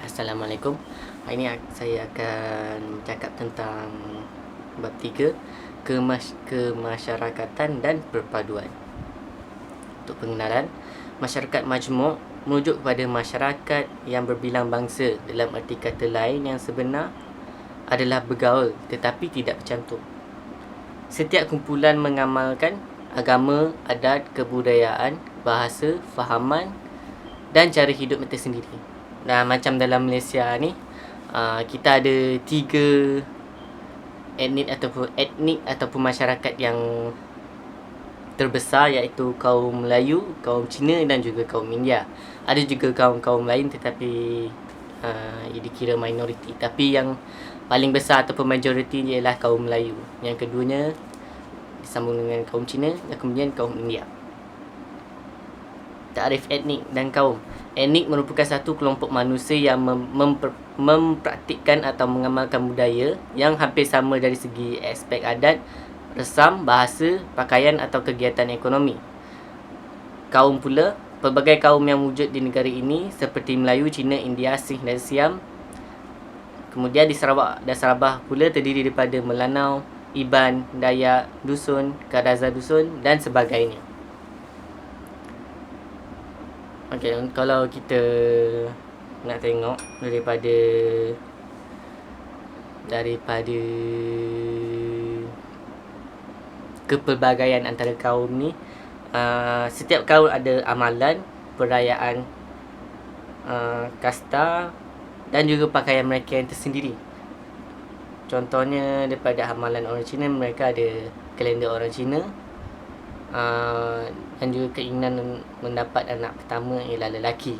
Assalamualaikum. Hari ini saya akan cakap tentang bab 3, kemasyarakatan dan perpaduan. Untuk pengenalan, masyarakat majmuk merujuk kepada masyarakat yang berbilang bangsa. Dalam arti kata lain yang sebenar adalah bergaul tetapi tidak bercantum. Setiap kumpulan mengamalkan agama, adat, kebudayaan, bahasa, fahaman dan cara hidup tersendiri. Nah, macam dalam Malaysia ni, kita ada 3 etnik ataupun masyarakat yang terbesar, iaitu kaum Melayu, kaum Cina dan juga kaum India. Ada juga kaum-kaum lain tetapi dikira minoriti. Tapi yang paling besar ataupun majoriti ialah kaum Melayu. Yang keduanya disambung dengan kaum Cina dan kemudian kaum India. Takrif etnik dan kaum. Etnik merupakan satu kelompok manusia yang mempraktikkan atau mengamalkan budaya yang hampir sama dari segi aspek adat, resam, bahasa, pakaian atau kegiatan ekonomi. Kaum pula, pelbagai kaum yang wujud di negara ini seperti Melayu, Cina, India, Singh dan Siam. Kemudian di Sarawak dan Sabah pula terdiri daripada Melanau, Iban, Dayak, Dusun, Kadazan Dusun dan sebagainya. Okey, kalau kita nak tengok daripada kepelbagaian antara kaum ni, setiap kaum ada amalan, perayaan, kasta dan juga pakaian mereka yang tersendiri. Contohnya daripada amalan orang Cina, mereka ada kalender orang Cina, dan juga keinginan mendapat anak pertama ialah lelaki.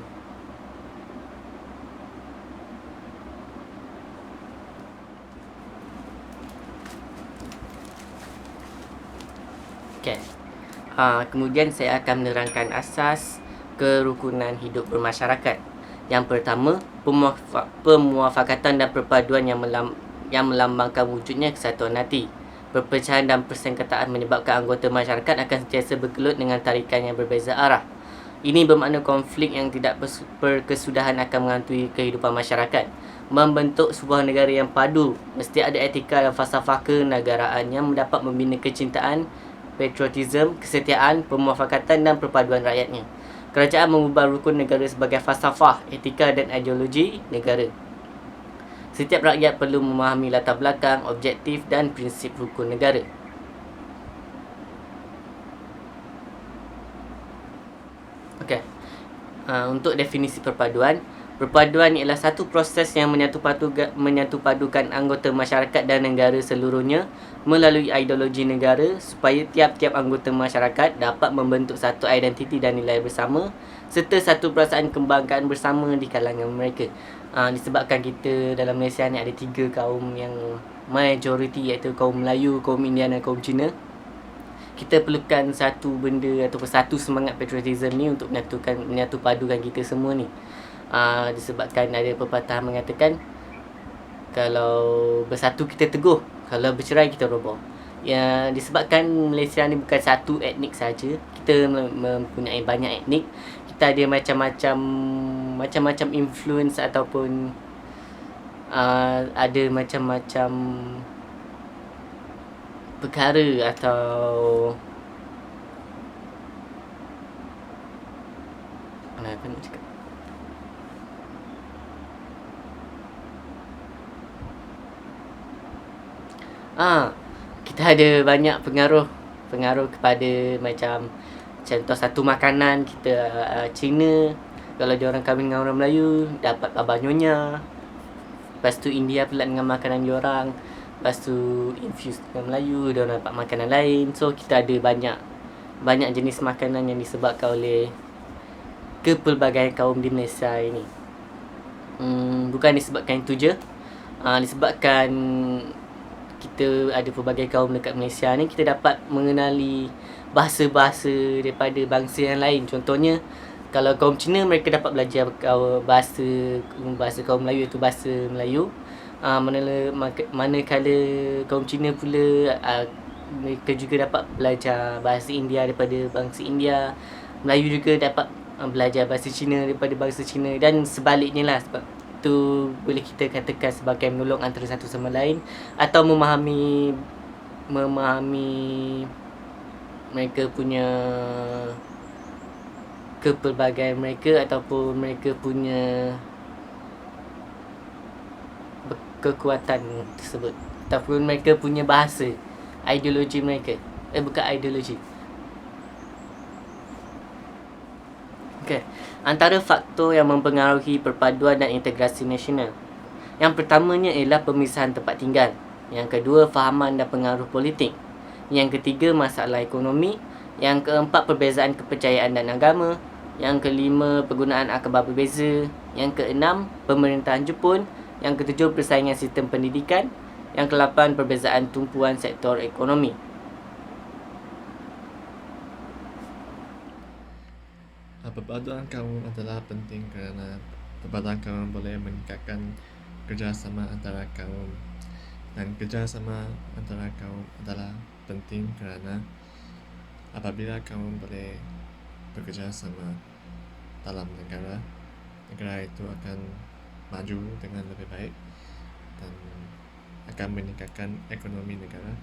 Okay. Kemudian saya akan menerangkan asas kerukunan hidup bermasyarakat. Yang pertama, pemuafakatan dan perpaduan yang melambangkan wujudnya kesatuan hati. Perpecahan dan persengketaan menyebabkan anggota masyarakat akan sentiasa bergelut dengan tarikan yang berbeza arah. Ini bermakna konflik yang tidak berkesudahan akan menghantui kehidupan masyarakat. Membentuk sebuah negara yang padu, mesti ada etika dan falsafah kenegaraan yang dapat membina kecintaan, patriotisme, kesetiaan, pemuafakatan dan perpaduan rakyatnya. Kerajaan mengubah rukun negara sebagai falsafah, etika dan ideologi negara. Setiap rakyat perlu memahami latar belakang, objektif dan prinsip rukun negara. Okey. Untuk definisi perpaduan, perpaduan ialah satu proses yang menyatupadukan anggota masyarakat dan negara seluruhnya melalui ideologi negara supaya tiap-tiap anggota masyarakat dapat membentuk satu identiti dan nilai bersama serta satu perasaan kebanggaan bersama di kalangan mereka. Disebabkan kita dalam Malaysia ni ada 3 kaum yang majoriti, iaitu kaum Melayu, kaum India dan kaum Cina. Kita perlukan satu benda ataupun satu semangat patriotisme ni untuk menyatupadukan kita semua ni. Disebabkan ada pepatah mengatakan, kalau bersatu kita teguh, kalau bercerai kita roboh. Ya, disebabkan Malaysia ni bukan satu etnik saja, kita mempunyai banyak etnik. Kita ada macam-macam influence ataupun ada macam-macam perkara atau apa nak cakap, kita ada banyak pengaruh kepada macam contoh satu makanan kita, Cina kalau dia orang kahwin dengan orang Melayu dapat abah nyonya. Lepas tu India pula dengan makanan dia orang. Lepas tu infuse dengan Melayu, dia orang dapat makanan lain. So kita ada banyak jenis makanan yang disebabkan oleh kepelbagaian kaum di Malaysia ini. Bukan disebabkan itu je, disebabkan kita ada pelbagai kaum dekat Malaysia ni, kita dapat mengenali bahasa-bahasa daripada bangsa yang lain. Contohnya kalau kaum Cina, mereka dapat belajar bahasa kaum Melayu, iaitu bahasa Melayu. Manakala kaum Cina pula, mereka juga dapat belajar bahasa India daripada bangsa India. Melayu juga dapat belajar bahasa Cina daripada bangsa Cina, dan sebaliknya lah. Sebab itu boleh kita katakan sebagai menolong antara satu sama lain atau memahami mereka punya kepelbagaian mereka ataupun mereka punya kekuatan tersebut ataupun mereka punya bahasa, ideologi mereka. Bukan ideologi. Okay. Antara faktor yang mempengaruhi perpaduan dan integrasi nasional. Yang pertamanya ialah pemisahan tempat tinggal. Yang kedua, fahaman dan pengaruh politik. Yang ketiga, masalah ekonomi. Yang keempat, perbezaan kepercayaan dan agama. Yang kelima, penggunaan akhbar berbeza. Yang keenam, pemerintahan Jepun. Yang ketujuh, persaingan sistem pendidikan. Yang ke-8, perbezaan tumpuan sektor ekonomi. Perpaduan kaum adalah penting kerana perpaduan kaum boleh meningkatkan kerjasama antara kaum, dan kerjasama antara kaum adalah penting kerana apabila kaum boleh bekerjasama dalam negara itu akan maju dengan lebih baik dan akan meningkatkan ekonomi negara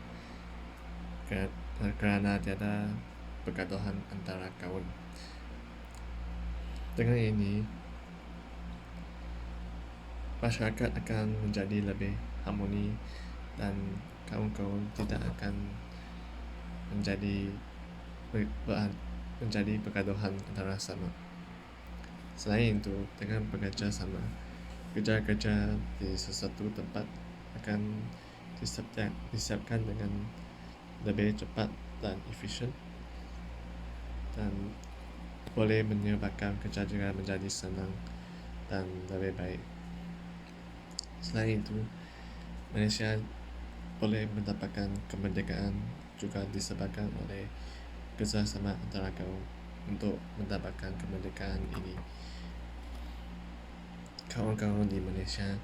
kerana tiada pergaduhan antara kaum. Dengan ini, masyarakat akan menjadi lebih harmoni dan kaum-kaum tidak akan menjadi pergaduhan antara sama. Selain itu, dengan bekerja sama, kerja-kerja di sesuatu tempat akan disiapkan dengan lebih cepat dan efisien dan boleh menyebabkan kerja juga menjadi senang dan lebih baik. Selain itu, Malaysia boleh mendapatkan kemerdekaan juga disebabkan oleh kerjasama antara kaum. Untuk mendapatkan kemerdekaan ini, kawan-kawan di Malaysia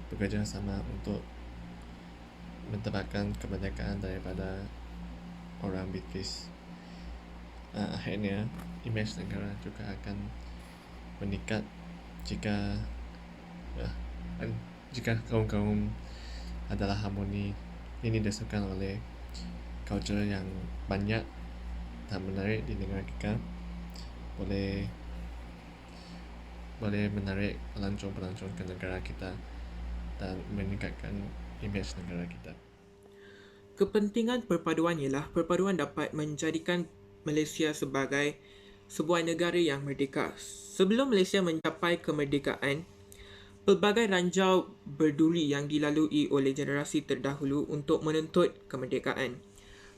bekerja sama untuk mendapatkan kemerdekaan daripada orang British. Akhirnya imej negara juga akan meningkat jika kaum-kaum adalah harmoni. Ini disebabkan oleh culture yang banyak dan menarik di negara kita, boleh menarik pelancong-pelancong ke negara kita dan meningkatkan imej negara kita. Kepentingan perpaduan ialah perpaduan dapat menjadikan Malaysia sebagai sebuah negara yang merdeka. Sebelum Malaysia mencapai kemerdekaan, pelbagai ranjau berduri yang dilalui oleh generasi terdahulu untuk menuntut kemerdekaan.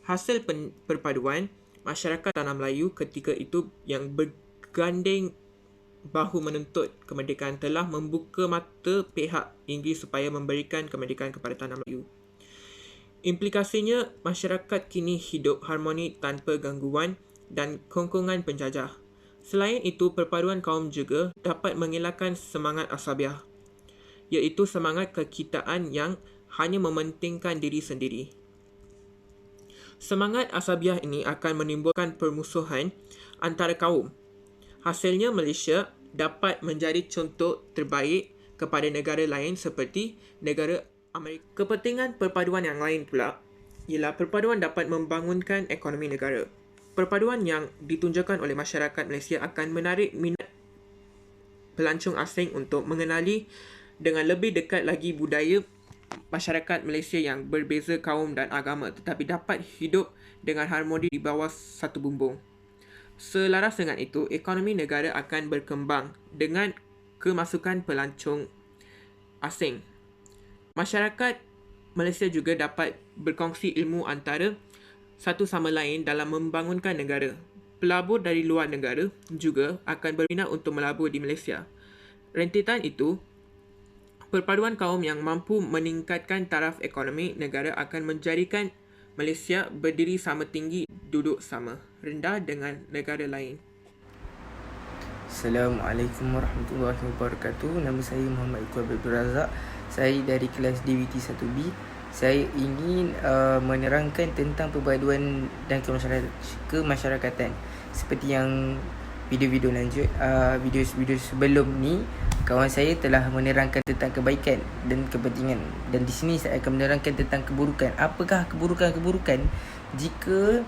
Hasil perpaduan masyarakat tanah Melayu ketika itu yang berganding bahu menuntut kemerdekaan telah membuka mata pihak Inggeris supaya memberikan kemerdekaan kepada tanah Melayu. Implikasinya, masyarakat kini hidup harmoni tanpa gangguan dan kongkongan penjajah. Selain itu, perpaduan kaum juga dapat mengelakkan semangat asabiah, iaitu semangat kekitaan yang hanya mementingkan diri sendiri. Semangat asabiah ini akan menimbulkan permusuhan antara kaum. Hasilnya, Malaysia dapat menjadi contoh terbaik kepada negara lain seperti negara Amerika. Kepentingan perpaduan yang lain pula ialah perpaduan dapat membangunkan ekonomi negara. Perpaduan yang ditunjukkan oleh masyarakat Malaysia akan menarik minat pelancong asing untuk mengenali dengan lebih dekat lagi budaya masyarakat Malaysia yang berbeza kaum dan agama tetapi dapat hidup dengan harmoni di bawah satu bumbung. Selaras dengan itu, ekonomi negara akan berkembang dengan kemasukan pelancong asing. Masyarakat Malaysia juga dapat berkongsi ilmu antara satu sama lain dalam membangunkan negara. Pelabur dari luar negara juga akan berminat untuk melabur di Malaysia. Rentetan itu, perpaduan kaum yang mampu meningkatkan taraf ekonomi negara akan menjadikan Malaysia berdiri sama tinggi, duduk sama rendah dengan negara lain. Assalamualaikum warahmatullahi wabarakatuh. Nama saya Muhammad Iqbal Abdul Razak. Saya dari kelas DVT 1B. Saya ingin menerangkan tentang perpaduan dan kemasyarakatan. Seperti yang video-video lanjut, video sebelum ni kawan saya telah menerangkan tentang kebaikan dan kepentingan, dan di sini saya akan menerangkan tentang keburukan. Apakah keburukan-keburukan jika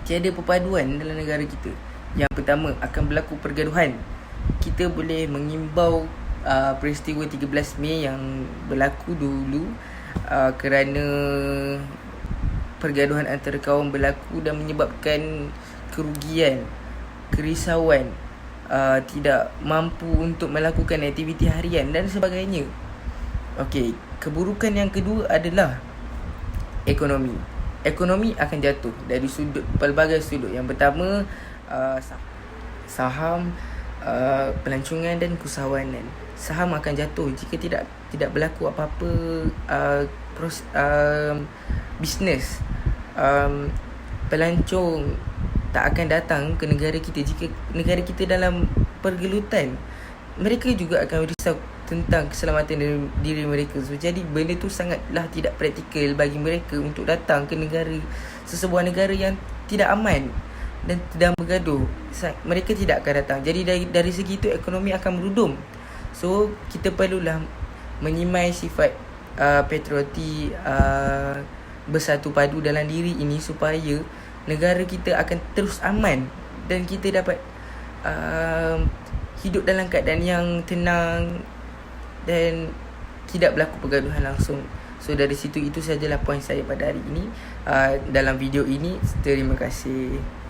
tiada perpaduan dalam negara kita? Yang pertama, akan berlaku pergaduhan. Kita boleh mengimbau peristiwa 13 Mei yang berlaku dulu kerana pergaduhan antara kaum berlaku dan menyebabkan kerugian, kerisauan, tidak mampu untuk melakukan aktiviti harian dan sebagainya. Okey, keburukan yang kedua adalah ekonomi. Ekonomi akan jatuh dari pelbagai sudut. Yang pertama, saham, pelancongan dan keusahawanan. Saham akan jatuh jika tidak berlaku apa-apa bisnes. Pelancong tak akan datang ke negara kita jika negara kita dalam pergelutan. Mereka juga akan risau tentang keselamatan diri mereka. So, jadi benda tu sangatlah tidak praktikal bagi mereka untuk datang ke sesebuah negara yang tidak aman dan sedang bergaduh. Mereka tidak akan datang. Jadi dari segi itu ekonomi akan merudum. So kita perlulah menyimai sifat patrioti, bersatu padu dalam diri ini supaya negara kita akan terus aman dan kita dapat hidup dalam keadaan yang tenang dan tidak berlaku pergaduhan langsung. So dari situ, itu sajalah poin saya pada hari ini dalam video ini. Terima kasih.